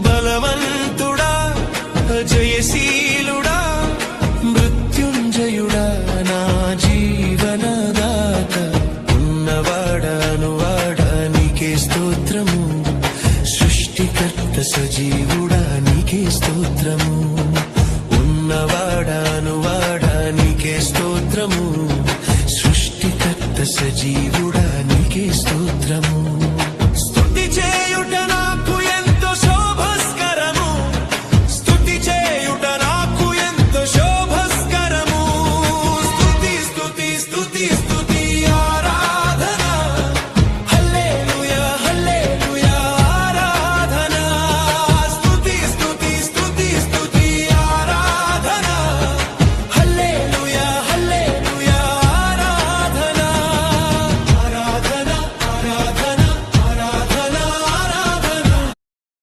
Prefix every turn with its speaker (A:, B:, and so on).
A: బలవంతుడా జయశీలుడా మృత్యుంజయుడా నా జీవనదాత ఉన్నవాడా నీకే స్తోత్రము సృష్టికర్త సజీవుడా నీకే స్తోత్రము ఉన్నవాడా నీకే స్తోత్రము సృష్టికర్త సజీవుడా నీకే స్తోత్రము